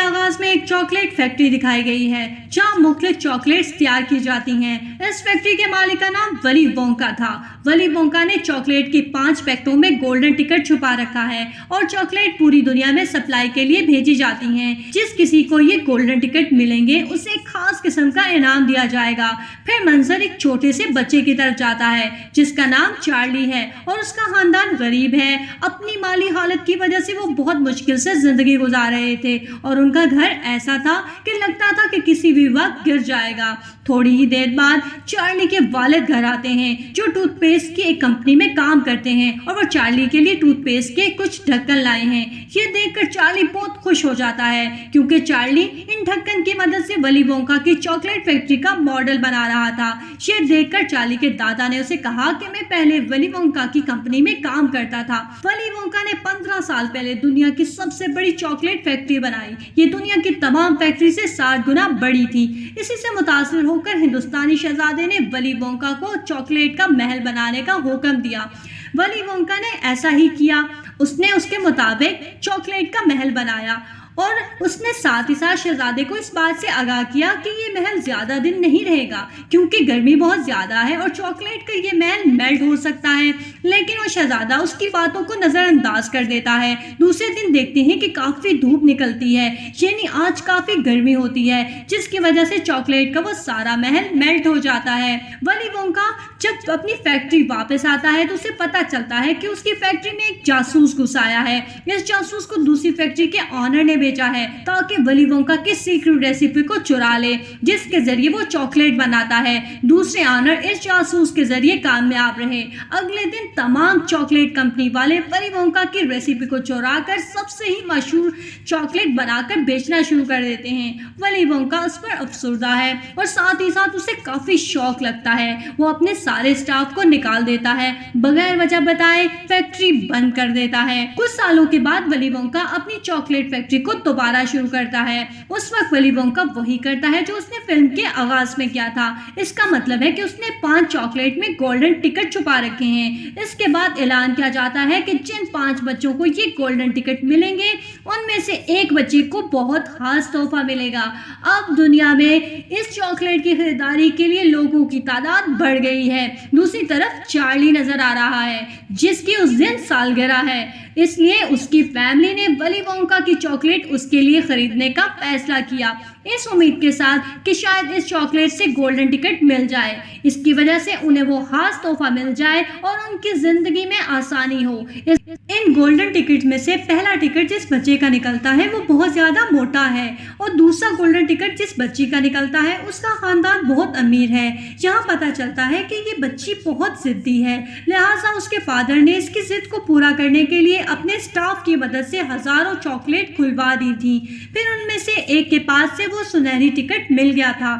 आगाज में एक चॉकलेट फैक्ट्री दिखाई गई है जहां मुख्तलिफ चॉकलेट्स तैयार की जाती हैं। इस फैक्ट्री के मालिक का नाम वली वोंका था। वली वोंका ने चॉकलेट की 5 पैकेटों में गोल्डन टिकट छुपा रखा है और चॉकलेट पूरी दुनिया में सप्लाई के लिए भेजी जाती हैं। जिस किसी को ये गोल्डन टिकट मिलेंगे उसे एक खास किस्म का इनाम दिया जाएगा। फिर मंजर एक छोटे से बच्चे की तरफ जाता है जिसका नाम चार्ली है और उसका खानदान गरीब है। अपनी माली हालत की वजह से वो बहुत मुश्किल से जिंदगी गुजार रहे थे और उनका घर ऐसा था कि लगता था कि किसी भी वक्त गिर जाएगा। थोड़ी ही देर बाद चार्ली के वालिद घर आते हैं जो टूथपेस्ट की एक कंपनी में काम करते हैं और वो चार्ली के लिए टूथपेस्ट के कुछ ढक्कन लाए हैं। ये देखकर चार्ली बहुत खुश हो जाता है क्योंकि चार्ली इन ढक्कन की मदद से वली वोंका की चॉकलेट फैक्ट्री का मॉडल बना रहा था। ये देखकर चार्ली के दादा ने उसे कहा कि मैं पहले वली वोंका की कंपनी में काम करता था। वली वोंका ने 15 साल पहले दुनिया की सबसे बड़ी चॉकलेट फैक्ट्री बनाई। ये दुनिया की तमाम फैक्ट्री से 60 गुना बड़ी थी। इसी से मुतासिर होकर हिंदुस्तानी शहजादे ने वली वोंका को चॉकलेट का महल बनाने का हुक्म दिया। वली वोंका ने ऐसा ही किया। उसने उसके मुताबिक चॉकलेट का महल बनाया और उसने साथ ही साथ शहजादे को इस बात से आगाह किया कि ये महल ज्यादा दिन नहीं रहेगा क्योंकि गर्मी बहुत ज्यादा है और चॉकलेट का ये महल मेल्ट हो सकता है। लेकिन वो शहजादा उसकी बातों को नजरअंदाज कर देता है। दूसरे दिन देखते हैं कि काफी धूप निकलती है, यानी आज काफी गर्मी होती है जिसकी वजह से चॉकलेट का वो सारा महल मेल्ट हो जाता है। वली वोंका जब अपनी फैक्ट्री वापस आता है तो उसे पता चलता है कि उसकी फैक्ट्री में एक जासूस घुस आया है। इस जासूस को दूसरी फैक्ट्री के ऑनर ने भेजा है ताकि वली वोंका की सीक्रेट रेसिपी को चुरा ले जिसके जरिए वो चॉकलेट बनाता है। दूसरे ऑनर इस जासूस के जरिए कामयाब रहे। अगले दिन तमाम चॉकलेट कंपनी वाले वली वोंका की रेसिपी को चुराकर सबसे ही मशहूर चॉकलेट बनाकर बेचना शुरू कर देते हैं। वली वोंका उस पर अफसुर्दा है और साथ ही साथ उसे काफी शौक लगता है। वो अपने सारे स्टाफ को निकाल देता है, बगैर वजह बताए फैक्ट्री बंद कर देता है। कुछ सालों के बाद वली वोंका अपनी चॉकलेट फैक्ट्री को दोबारा शुरू करता है। उस वक्त वली वोंका वही करता है जो उसने फिल्म के आगाज में किया था। इसका मतलब है कि उसने 5 चॉकलेट में गोल्डन टिकट छुपा रखे हैं। इसके बाद ऐलान किया जाता है कि जिन 5 बच्चों को ये गोल्डन टिकट मिलेंगे उनमें से एक बच्चे को बहुत खास तोहफा मिलेगा। अब दुनिया में इस चॉकलेट की खरीदारी के लिए लोगों की तादाद बढ़ गई है। दूसरी तरफ चार्ली नजर आ रहा है जिसकी उस दिन सालगिरह है, इसलिए उसकी फैमिली ने वली वोंका की चॉकलेट उसके लिए खरीदने का फैसला किया, इस उम्मीद के साथ कि शायद इस चॉकलेट से गोल्डन टिकट मिल जाए। इसकी वजह से उन्हें वो खास तोहफा मिल जाए और उनकी जिंदगी में आसानी हो। इन गोल्डन टिकट में से पहला टिकट जिस बच्चे का निकलता है वो बहुत ज्यादा मोटा है और दूसरा गोल्डन टिकट जिस बच्ची का निकलता है उसका खानदान बहुत अमीर है। यहाँ पता चलता है कि ये बच्ची बहुत जिद्दी है, लिहाजा उसके फादर ने इसकी जिद को पूरा करने के लिए अपने स्टाफ की मदद से हजारों चॉकलेट खुलवा दी थी। फिर उनमें से एक के पास से वो सुनहरी टिकट मिल गया था।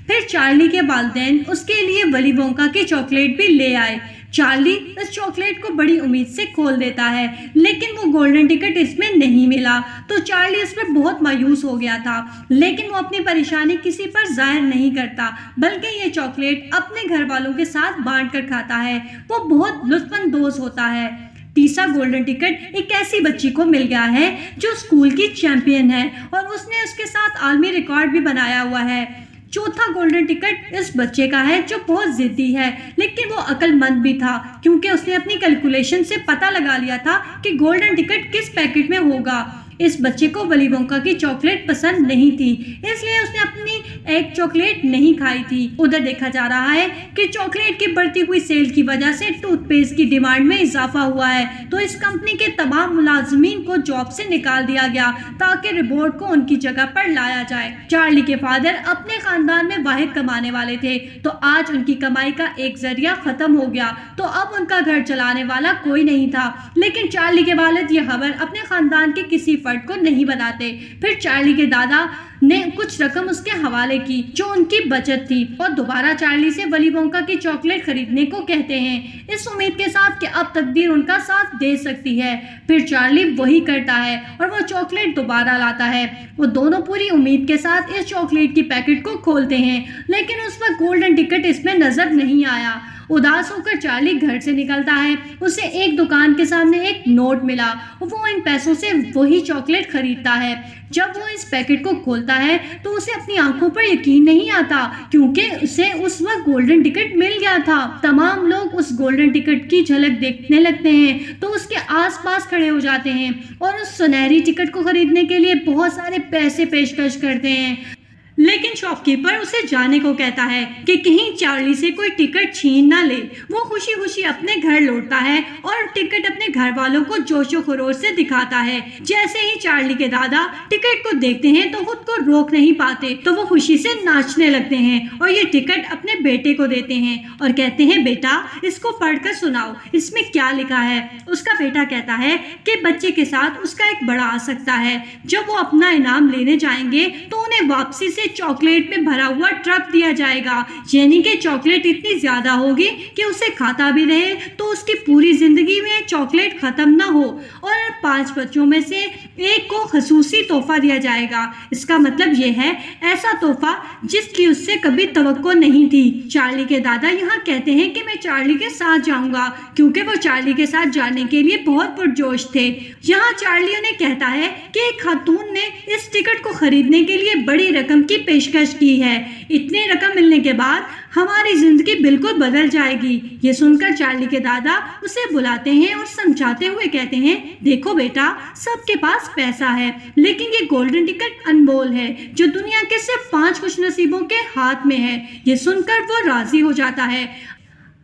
फिर चार्ली के वालिदैन उसके लिए वली वोंका की चॉकलेट भी ले आए। चार्ली इस चॉकलेट को बड़ी उम्मीद से खोल देता है लेकिन वो गोल्डन टिकट इसमें नहीं मिला तो चार्ली इस पर बहुत मायूस हो गया था। लेकिन वो अपनी परेशानी किसी पर जाहिर नहीं करता बल्कि ये चॉकलेट अपने घर वालों के साथ बांट कर खाता है। वो बहुत लुत्फानंदोज होता है। तीसरा गोल्डन टिकट एक ऐसी बच्ची को मिल गया है जो स्कूल की चैंपियन है और उसने उसके साथ आलमी रिकॉर्ड भी बनाया हुआ है। चौथा गोल्डन टिकट इस बच्चे का है जो बहुत जिद्दी है लेकिन वो अक्लमंद भी था क्योंकि उसने अपनी कैलकुलेशन से पता लगा लिया था कि गोल्डन टिकट किस पैकेट में होगा। इस बच्चे को वली वोंका की चॉकलेट पसंद नहीं थी इसलिए उसने अपनी एक चॉकलेट नहीं खाई थी। उधर देखा जा रहा है कि चॉकलेट की बढ़ती हुई सेल की वजह से टूथपेस्ट की डिमांड में इजाफा हुआ है तो इस कंपनी के तमाम मुलाजमीन को जॉब से निकाल दिया गया ताकि रिपोर्ट को उनकी जगह पर लाया जाए। चार्ली के फादर अपने खानदान में वाहिद कमाने वाले थे तो आज उनकी कमाई का एक जरिया खत्म हो गया तो अब उनका घर चलाने वाला कोई नहीं था। लेकिन चार्ली के वालिद ये खबर अपने खानदान के किसी फर्द को नहीं बताते। फिर चार्ली के दादा ने कुछ रकम उसके हवाले की जो उनकी बचत थी और दोबारा चार्ली से वली वोंका की चॉकलेट खरीदने को कहते हैं इस उम्मीद के साथ कि अब तकदीर उनका साथ दे सकती है। फिर चार्ली वही करता है और वो चॉकलेट दोबारा लाता है। वो दोनों पूरी उम्मीद के साथ इस चॉकलेट की पैकेट को खोलते हैं लेकिन उस वक्त गोल्डन टिकट इसमें नजर नहीं आया। उदास होकर चार्ली घर से निकलता है। उसे एक दुकान के सामने एक नोट मिला। वो इन पैसों से वही चॉकलेट खरीदता है। जब वो इस पैकेट को खोलता है तो उसे अपनी आंखों पर यकीन नहीं आता, क्योंकि उसे उस वक्त गोल्डन टिकट मिल गया था। तमाम लोग उस गोल्डन टिकट की झलक देखने लगते हैं तो उसके आसपास खड़े हो जाते हैं और उस सुनहरी टिकट को खरीदने के लिए बहुत सारे पैसे पेशकश करते हैं। लेकिन शॉपकीपर उसे जाने को कहता है कि कहीं चार्ली से कोई टिकट छीन ना ले। वो खुशी खुशी अपने घर लौटता है और टिकट अपने घर वालों को जोशो खरोश से दिखाता है। जैसे ही चार्ली के दादा टिकट को देखते हैं तो खुद को रोक नहीं पाते, तो वो खुशी से नाचने लगते हैं और ये टिकट अपने बेटे को देते हैं और कहते हैं, बेटा इसको पढ़कर सुनाओ, इसमें क्या लिखा है। उसका बेटा कहता है कि बच्चे के साथ उसका एक बड़ा आ सकता है। जब वो अपना इनाम लेने जाएंगे तो उन्हें वापसी से चॉकलेट में भरा हुआ ट्रक दिया जाएगा, यानी कि चॉकलेट इतनी ज्यादा होगी कि उसे खाता भी रहे तो उसकी पूरी जिंदगी में चॉकलेट खत्म ना हो। और 5 बच्चों में से एक को खसूसी तोहफा दिया जाएगा। इसका मतलब ये है ऐसा तोहफा जिसकी उससे कभी तवक्को नहीं थी। चार्ली के दादा यहाँ कहते हैं कि मैं चार्ली के साथ जाऊंगा, क्योंकि वो चार्ली के साथ जाने के लिए बहुत पुरजोश थे। यहाँ चार्ली उन्हें कहता है कि एक खातून ने इस टिकट को खरीदने के लिए बड़ी रकम की पेशकश की है। इतनी रकम मिलने के बाद हमारी जिंदगी बिल्कुल बदल जाएगी। ये सुनकर चार्ली के दादा उसे बुलाते हैं और समझाते हुए कहते हैं, देखो बेटा, सबके पास पैसा है, लेकिन ये गोल्डन टिकट अनमोल है जो दुनिया के सिर्फ 5 खुशनसीबों के हाथ में है। ये सुनकर वो राजी हो जाता है।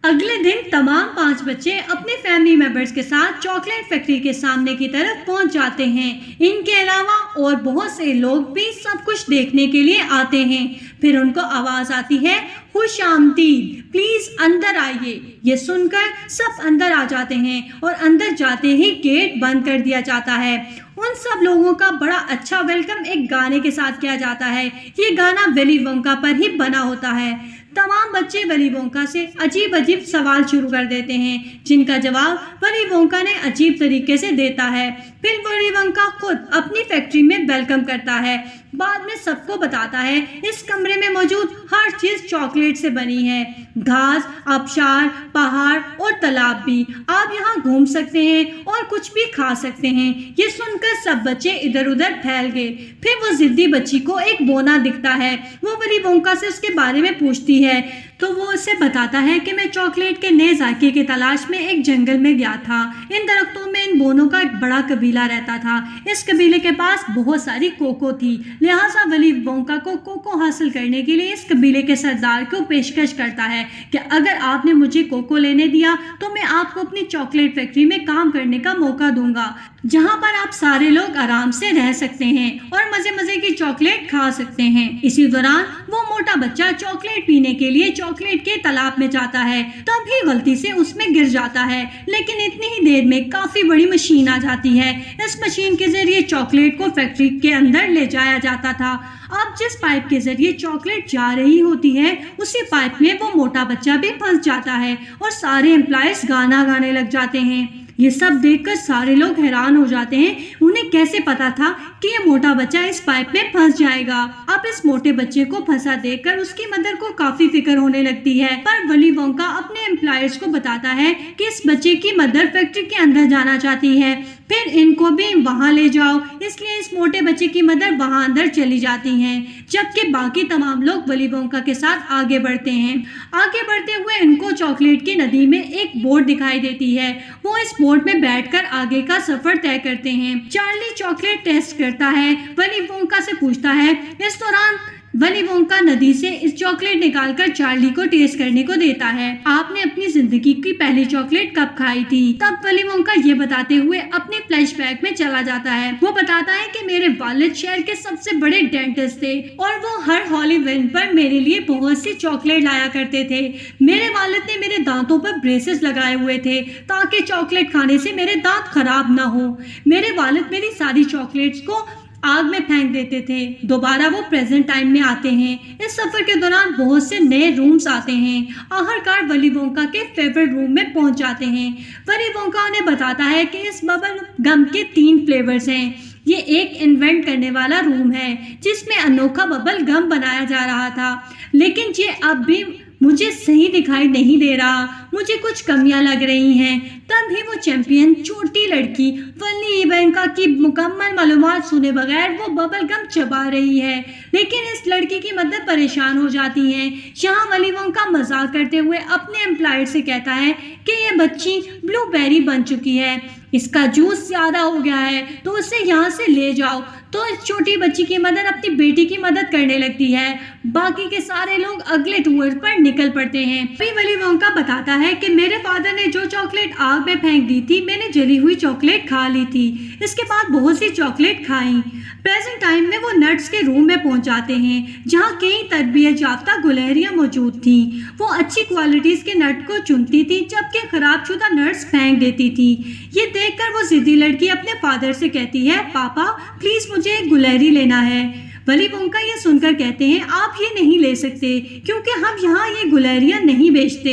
अगले दिन तमाम 5 बच्चे अपने फैमिली मेंबर्स के साथ चॉकलेट फैक्ट्री के सामने की तरफ पहुंच जाते हैं। इनके अलावा और बहुत से लोग भी सब कुछ देखने के लिए आते हैं। फिर उनको आवाज आती है, खुश आमदीद, प्लीज अंदर आइए। ये सुनकर सब अंदर आ जाते हैं और अंदर जाते ही गेट बंद कर दिया जाता है। उन सब लोगों का बड़ा अच्छा वेलकम एक गाने के साथ किया जाता है। ये गाना विली वोंका पर ही बना होता है। तमाम बच्चे विली वोंका से अजीब अजीब सवाल शुरू कर देते हैं, जिनका जवाब विली वोंका ने अजीब तरीके से देता है। फिर विली वोंका खुद अपनी फैक्ट्री में वेलकम करता है। बाद में सबको बताता है इस कमरे में मौजूद हर चीज चॉकलेट से बनी है। घास, आबशार, पहाड़ और तालाब भी। आप यहाँ घूम सकते हैं और कुछ भी खा सकते हैं। ये सुनकर सब बच्चे इधर उधर फैल गए। फिर वो जिद्दी बच्ची को एक बोना दिखता है। वो विली वोंका से उसके बारे में पूछती है तो वो उसे बताता है कि मैं चॉकलेट के नए जायके की तलाश में एक जंगल में गया था। इन दरख्तों में इन बोनों का एक बड़ा कबीला रहता था। इस कबीले के पास बहुत सारी कोको थी, लिहाजा विली वोंका को कोको हासिल करने के लिए इस कबीले के सरदार को पेशकश करता है कि अगर आपने मुझे कोको लेने दिया तो मैं आपको अपनी चॉकलेट फैक्ट्री में काम करने का मौका दूंगा, जहां पर आप सारे लोग आराम से रह सकते हैं और मजे मजे की चॉकलेट खा सकते हैं। इसी दौरान वो मोटा बच्चा चॉकलेट पीने के लिए चॉकलेट के तालाब में जाता है, तभी गलती से उसमें गिर जाता है। लेकिन इतनी ही देर में काफी बड़ी मशीन आ जाती है। इस मशीन के जरिए चॉकलेट को फैक्ट्री के अंदर ले जाया जाता था। अब जिस पाइप के जरिए चॉकलेट जा रही होती है, उसी पाइप में वो मोटा बच्चा भी फंस जाता है और सारे एम्प्लॉयज गाना गाने लग जाते हैं। ये सब देखकर सारे लोग हैरान हो जाते हैं। उन्हें कैसे पता था कि ये मोटा बच्चा इस पाइप में फंस जाएगा। अब इस मोटे बच्चे को फंसा देखकर उसकी मदर को काफी फिक्र होने लगती है, पर विली वोंका अपने एम्प्लॉयर्स को बताता है कि इस बच्चे की मदर फैक्ट्री के अंदर जाना चाहती है, फिर इनको भी वहां ले जाओ। इसलिए इस मोटे बच्चे की मदर वहां अंदर चली जाती हैं, जबकि बाकी तमाम लोग विली वोंका के साथ आगे बढ़ते हैं। आगे बढ़ते हुए इनको चॉकलेट की नदी में एक बोट दिखाई देती है। वो इस बोट में बैठकर आगे का सफर तय करते हैं। चार्ली चॉकलेट टेस्ट करता है, विली वोंका से पूछता है। इस दौरान विली वोंका नदी से इस चॉकलेट निकालकर चार्ली को टेस्ट करने को देता है। आपने अपनी जिंदगी की पहली चॉकलेट कब खाई थी? तब विली वोंका ये बताते हुए अपने फ्लैशबैक में चला जाता है। वो बताता है कि मेरे वालिद शहर के सबसे बड़े डेंटिस्ट थे और वो हर हैलोवीन पर मेरे लिए बहुत सी चॉकलेट लाया करते थे। मेरे वालिद ने मेरे दांतों पर ब्रेसेस लगाए हुए थे ताकि चॉकलेट खाने से मेरे दांत खराब ना हो। मेरे वालिद मेरी सारी चॉकलेट्स को आग में फेंक देते थे। दोबारा वो प्रेजेंट टाइम में आते हैं। इस सफर के दौरान बहुत से नए रूम्स आते हैं। आखिरकार विली वोंका के फेवरेट रूम में पहुंच जाते हैं। विली वोंका उन्हें बताता है कि इस बबल गम के 3 फ्लेवर्स हैं। ये एक इन्वेंट करने वाला रूम है जिसमें अनोखा बबल गम बनाया जा रहा था, लेकिन ये अब भी मुझे सही दिखाई नहीं दे रहा, मुझे कुछ कमियां लग रही हैं। तभी वो चैंपियन छोटी लड़की वली वोंका की मुकम्मल मालूमात सुने बगैर वो बबल गम चबा रही है, लेकिन इस लड़की की मदद परेशान हो जाती है। यहाँ वली वोंका मजाक करते हुए अपने एम्प्लॉयर से कहता है कि ये बच्ची ब्लूबेरी बन चुकी है, इसका जूस ज़्यादा हो गया है तो उसे यहाँ से ले जाओ। तो इस छोटी बच्ची की मदद अपनी बेटी की मदद करने लगती है। बाकी के सारे लोग अगले टूर पर निकल पड़ते हैं। फिर वली वोंका बताता है कि मेरे फादर ने जो चॉकलेट आग में फेंक दी थी, मैंने जली हुई चॉकलेट खा ली थी। इसके बाद बहुत सी चॉकलेट खाई। प्रेजेंट टाइम में वो नट्स के रूम में पहुंच जाते हैं, जहाँ कई तरबियत याफ्ता गुलहरियाँ मौजूद थी। वो अच्छी क्वालिटीज़ के नट को चुनती थी, जबकि खराब शुदा नट्स फेंक देती थी। ये देखकर वो जिद्दी लड़की अपने फादर से कहती है, पापा प्लीज़ मुझे एक गुलहरी लेना है। वली वोंका ये सुनकर कहते हैं, आप ये नहीं ले सकते क्योंकि हम यहाँ ये गुलहरियाँ नहीं बेचते।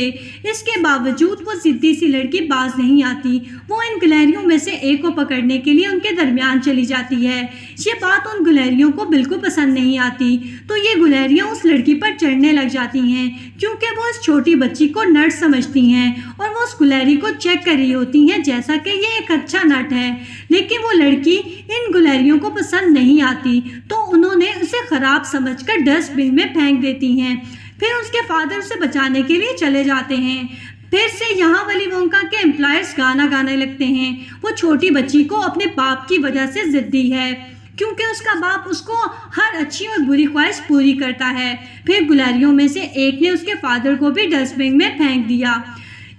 इसके बावजूद वो जिद्दी सी लड़की बाज नहीं आती। वो इन गुलहरियों में से एक को पकड़ने के लिए उनके दरमियान चली जाती है। ये बात उन गुलहरियों को बिल्कुल पसंद नहीं आती, तो ये गुलहरियाँ उस लड़की पर चढ़ने लग जाती हैं क्योंकि वो उस छोटी बच्ची को नट समझती हैं और वो उस गुलहरी को चेक कर रही होती हैं जैसा कि ये एक अच्छा नट है। लेकिन वो लड़की इन गुलहरियों को पसंद नहीं आती, तो उन्होंने उसे खराब समझकर डस्टबिन में फेंक देती हैं। फिर उसके फादर उसे बचाने के लिए चले जाते हैं। फिर से यहाँ वली वोंका के एम्प्लॉयर्स गाना गाने लगते हैं। वो छोटी बच्ची को अपने बाप की वजह से जिद्दी है क्योंकि उसका बाप उसको हर अच्छी और बुरी ख्वाहिश पूरी करता है। फिर गुलहरियों में से एक ने उसके फादर को भी डस्टबिन में फेंक दिया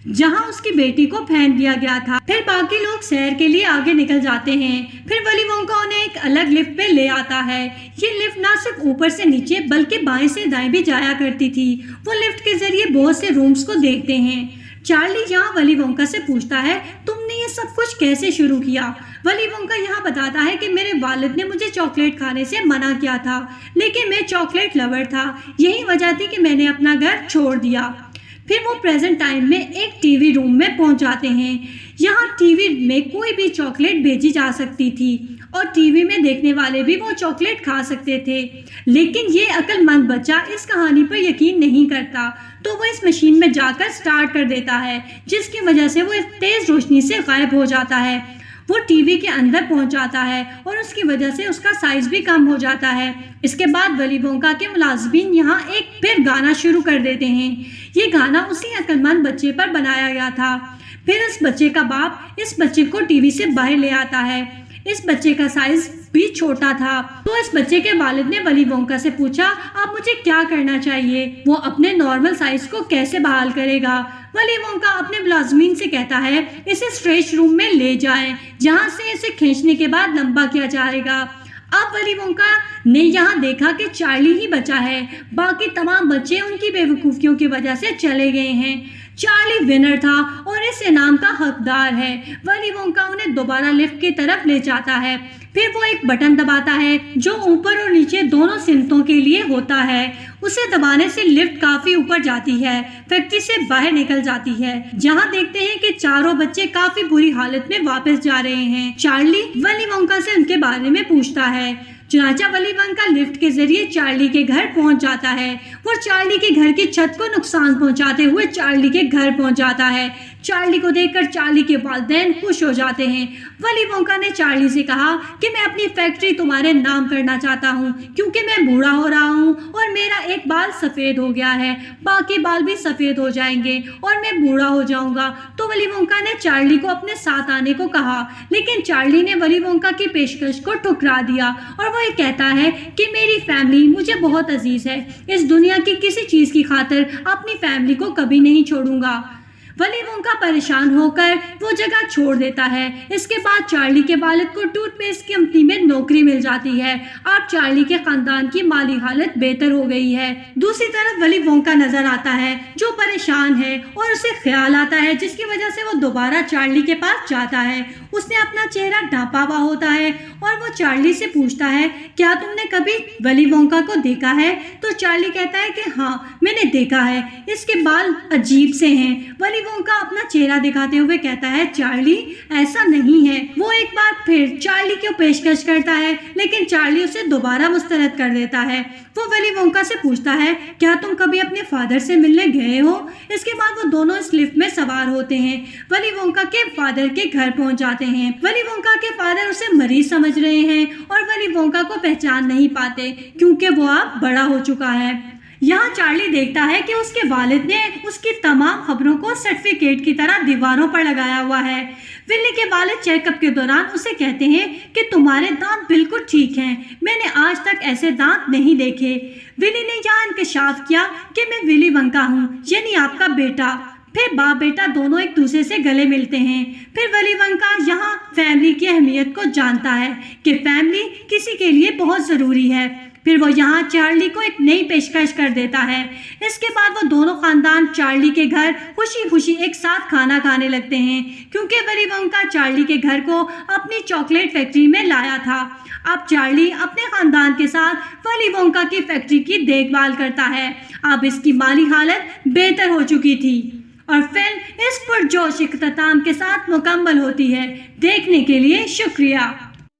जहां उसकी बेटी को फेंक दिया गया था। फिर बाकी लोग सैर के लिए आगे निकल जाते हैं। फिर वली वोंका उन्हें एक अलग लिफ्ट पे ले आता है। ये लिफ्ट ना सिर्फ ऊपर से नीचे बल्कि बाएं से दाएं भी जाया करती थी। वो लिफ्ट के जरिए बहुत से रूम्स को देखते हैं। चार्ली यहाँ वली वोंका से पूछता है, तुमने ये सब कुछ कैसे शुरू किया? वली वोंका यहाँ बताता है कि मेरे वालिद ने मुझे चॉकलेट खाने से मना किया था, लेकिन मैं चॉकलेट लवर था। यही वजह थी कि मैंने अपना घर छोड़ दिया। फिर वो प्रेजेंट टाइम में एक टीवी रूम में पहुंच जाते हैं। यहाँ टीवी में कोई भी चॉकलेट भेजी जा सकती थी और टीवी में देखने वाले भी वो चॉकलेट खा सकते थे। लेकिन ये अक्लमंद बच्चा इस कहानी पर यकीन नहीं करता, तो वो इस मशीन में जाकर स्टार्ट कर देता है, जिसकी वजह से वो इस तेज़ रोशनी से गायब हो जाता है। वो टीवी के अंदर पहुंच जाता है और उसकी वजह से उसका साइज भी कम हो जाता है। इसके बाद वली वोंका के मुलाजिमीन यहाँ एक फिर गाना शुरू कर देते हैं। ये गाना उसी अक्लमंद बच्चे पर बनाया गया था। फिर इस बच्चे का बाप इस बच्चे को टीवी से बाहर ले आता है। इस बच्चे का साइज भी छोटा था, तो इस बच्चे के वालिद ने वली वोंका से पूछा, अब मुझे क्या करना चाहिए? वो अपने नॉर्मल साइज को कैसे बहाल करेगा? वली वोंका अपने मुलाजिमीन से कहता है, इसे स्ट्रेच रूम में ले जाएं, जहां से इसे खींचने के बाद लंबा किया जाएगा। अब वली वोंका ने यहाँ देखा कि चार्ली ही बचा है, बाकी तमाम बच्चे उनकी बेवकूफ़ियों की वजह से चले गए हैं। चार्ली विनर था और इस इनाम का हकदार है। वली वोंका उन्हें दोबारा लिफ्ट की तरफ ले जाता है। फिर वो एक बटन दबाता है जो ऊपर और नीचे दोनों सिमतों के लिए होता है। उसे दबाने से लिफ्ट काफी ऊपर जाती है, फैक्ट्री से बाहर निकल जाती है, जहां देखते हैं कि चारों बच्चे काफी बुरी हालत में वापस जा रहे हैं। चार्ली वली वोंका से उनके बारे में पूछता है। चुनाचा वली वोंका लिफ्ट के जरिए चार्ली के घर पहुंच जाता है। वो चार्ली के घर की छत को नुकसान पहुंचाते हुए चार्ली के घर पहुंच जाता है। चार्ली को देखकर चार्ली के वालिदैन खुश हो जाते हैं। वली वोंका ने चार्ली से कहा कि मैं अपनी फैक्ट्री तुम्हारे नाम करना चाहता हूँ क्योंकि मैं बूढ़ा हो रहा हूँ और मेरा एक बाल सफ़ेद हो गया है, बाकी बाल भी सफ़ेद हो जाएंगे और मैं बूढ़ा हो जाऊँगा। तो वली वोंका ने चार्ली को अपने साथ आने को कहा, लेकिन चार्ली ने वली वोंका की पेशकश को ठुकरा दिया और वो ये कहता है कि मेरी फैमिली मुझे बहुत अजीज़ है, इस दुनिया की किसी चीज़ की खातिर अपनी फैमिली को कभी नहीं छोड़ूंगा। वली वोंका परेशान होकर वो जगह छोड़ देता है। इसके बाद चार्ली के वालिद को टूथपेस्ट की कंपनी में नौकरी मिल जाती है। अब चार्ली के खानदान की माली हालत बेहतर हो गई है। दूसरी तरफ वली वोंका नजर आता है जो परेशान है और उसे ख्याल आता है जिसकी वजह से वो दोबारा चार्ली के पास जाता है। उसने अपना चेहरा ढांपा हुआ होता है और वो चार्ली से पूछता है, क्या तुमने कभी वली वोंका को देखा है? तो चार्ली कहता है कि हाँ मैंने देखा है, इसके बाल अजीब से हैं। वली वली वोंका अपना चेहरा दिखाते हुए कहता है, चार्ली ऐसा नहीं है। वो एक बार फिर चार्ली को पेशकश करता है, लेकिन चार्ली उसे दोबारा मुस्तरद कर देता है। वो वली वोंका से पूछता है, क्या तुम कभी अपने फादर से मिलने गए हो? इसके बाद वो दोनों इस लिफ्ट में सवार होते हैं। वली वोंका के फादर के घर पहुंच जाते हैं। वली वोंका के फादर उसे मरीज समझ रहे हैं और वली वोंका को पहचान नहीं पाते क्योंकि वो अब बड़ा हो चुका है। यहाँ चार्ली देखता है कि उसके वालिद ने उसकी तमाम खबरों को सर्टिफिकेट की तरह दीवारों पर लगाया हुआ है। विली के वालिद चेकअप के दौरान उसे कहते हैं कि तुम्हारे दांत बिल्कुल ठीक हैं, मैंने आज तक ऐसे दांत नहीं देखे। विली ने यहाँ इंकशाफ किया कि मैं विली वोंका हूँ, यानी आपका बेटा। फिर बाप बेटा दोनों एक दूसरे से गले मिलते हैं। फिर वली वोंका यहाँ फैमिली की अहमियत को जानता है कि फैमिली किसी के लिए बहुत ज़रूरी है। फिर वो यहाँ चार्ली को एक नई पेशकश कर देता है। इसके बाद वो दोनों खानदान चार्ली के घर खुशी खुशी एक साथ खाना खाने लगते हैं क्योंकि वली वोंका चार्ली के घर को अपनी चॉकलेट फैक्ट्री में लाया था। अब चार्ली अपने खानदान के साथ वली वोंका की फैक्ट्री की देखभाल करता है। अब इसकी माली हालत बेहतर हो चुकी थी और फिल्म इस पुरजोश इख्तिताम के साथ मुकम्मल होती है। देखने के लिए शुक्रिया।